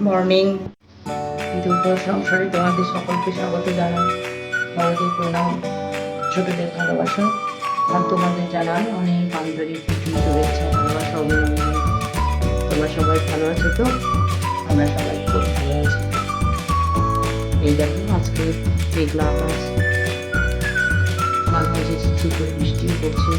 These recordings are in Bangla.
মর্নিং। দুপুর সংসারে তোমাদের সকলকে স্বাগত জানাই। বড়দের প্রণাম, ছোটদের ভালোবাসা, আর তোমাদের জানাই অনেক আন্তরিক শুভেচ্ছা, ভালোবাসা, অভিনন্দন। তোমরা সবাই ভালো আছো তো? আমরা সবাই খুব ভালো আছি। এই দেখো আজকে মেঘলা আকাশ, মাঝে মাঝে ঝিরঝির করে বৃষ্টিও পড়ছে।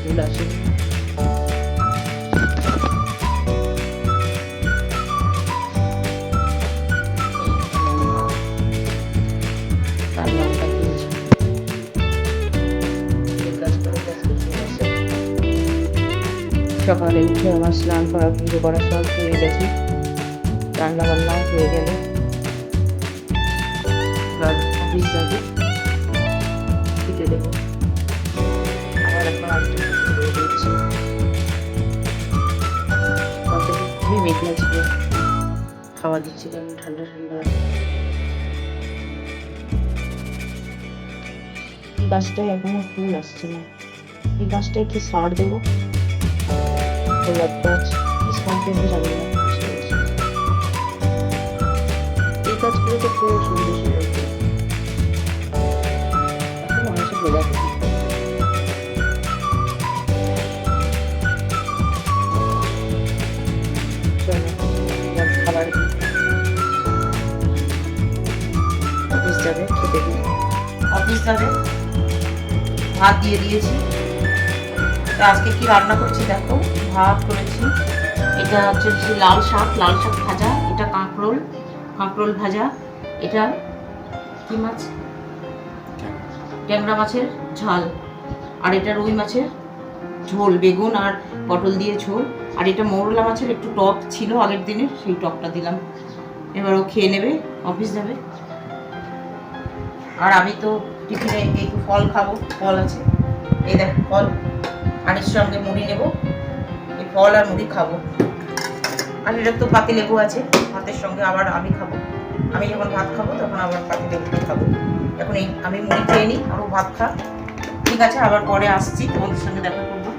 ফুল আসে সকালে উঠে আমার স্নান করা পুজো করা সব হয়ে গেছে, রান্না বান্না হয়ে গেল। এবার অফিস যাবে, খেতে দেবো। আবার এখন আরেকটা দিচ্ছি, খুবই মেঘলা ছিল, খাওয়া দিচ্ছি কারণ ঠান্ডা ঠান্ডা। এই গাছটায় এখনো ফুল আসছে না, এই গাছটায় কি সার দেবো? গোলাপ গাছ সার দেবো জানি না। এই গাছগুলো তো খুব সুন্দর সুন্দর, এখন মানুষের গোলাপ খাবার অফিস যাবে, খেতে দিই। অফিস যাবে, ভাত দিয়ে দিয়েছি। আজকে কি রান্না করছি দেখো, ভাত করেছি, এটা হচ্ছে লাল শাক ভাজা, এটা কাঁকরোল ভাজা, এটা কি মাছ, ট্যাংরা মাছের ঝাল, আর এটা রুই মাছের ঝোল, বেগুন আর পটল দিয়ে ঝোল, আর এটা মৌরলা মাছের একটু টক ছিল আগের দিনের, সেই টকটা দিলাম। এবার ও খেয়ে নেবে, অফিস যাবে। আর আমি তো টিফিনে একটু ফল খাবো, ফল আছে, এই দেখো ফল, আর এর সঙ্গে মুড়ি নেব, এই ফল আর মুড়ি খাবো। আর এটা তো পাতি লেবু আছে, ভাতের সঙ্গে আবার আমি খাবো। আমি যখন ভাত খাবো তখন আবার পাতি লেবুটা খাবো। এখন এই আমি মুড়ি খেয়ে নিই, আরও ভাত খা। ঠিক আছে, আবার পরে আসছি, তোমাদের সঙ্গে দেখা করবো।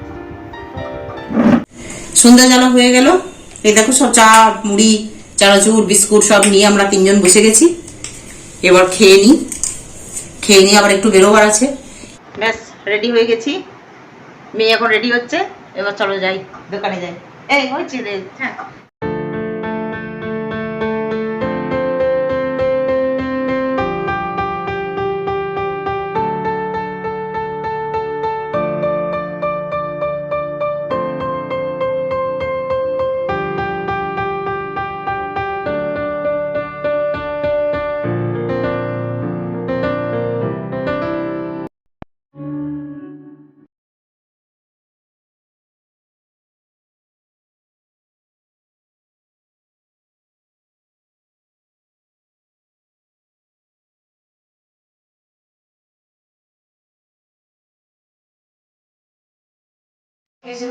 সন্ধ্যা জানা হয়ে গেল, এই দেখো সব চা, মুড়ি, চানাচুর, বিস্কুট সব নিয়ে আমরা তিনজন বসে গেছি। এবার খেয়ে নিই, আবার একটু বেরোবার আছে। ব্যাস রেডি হয়ে গেছি, মেয়ে এখন রেডি হচ্ছে। এবার চলো যাই, দোকানে যাই। এই হয়েছে রে, হ্যাঁ।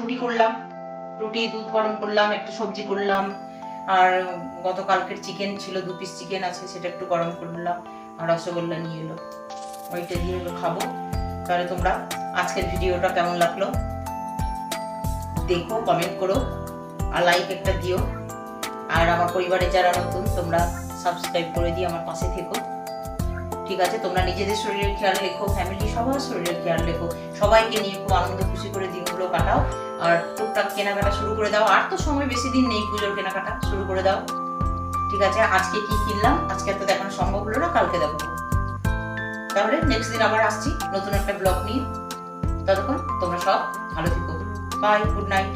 রুটি করলাম, রুটি দুধ গরম করলাম, একটু সবজি করলাম, আর গতকালকের চিকেন ছিল, 2 পিস চিকেন আছে, সেটা একটু গরম করলাম, আর রসগোল্লা নিয়ে এলো, ওইটা দিয়ে খাবো। তাহলে তোমরা আজকের ভিডিওটা কেমন লাগলো দেখো, কমেন্ট করো, আর লাইক একটা দিও। আর আমার পরিবারে যারা নতুন, তোমরা সাবস্ক্রাইব করে দিয়ে আমার পাশে থেকো। ঠিক আছে, তোমরা নিজেদের শরীরের খেয়াল রেখো, ফ্যামিলি সবার শরীরের খেয়াল রেখো, সবাইকে নিয়ে খুব আনন্দ খুশি করে দিনগুলো কাটাও, আর টুকটাক কেনাকাটা শুরু করে দাও। আর তো সময় বেশি দিন নেই, পুজোর কেনাকাটা শুরু করে দাও। ঠিক আছে, আজকে কি কিনলাম আজকে তো দেখানো সম্ভব হলো না, কালকে দেখাবো। তাহলে নেক্সট দিন আবার আসছি নতুন একটা ব্লগ নিয়ে। ততক্ষণ তোমরা সব ভালো থেকো, বাই, গুড নাইট।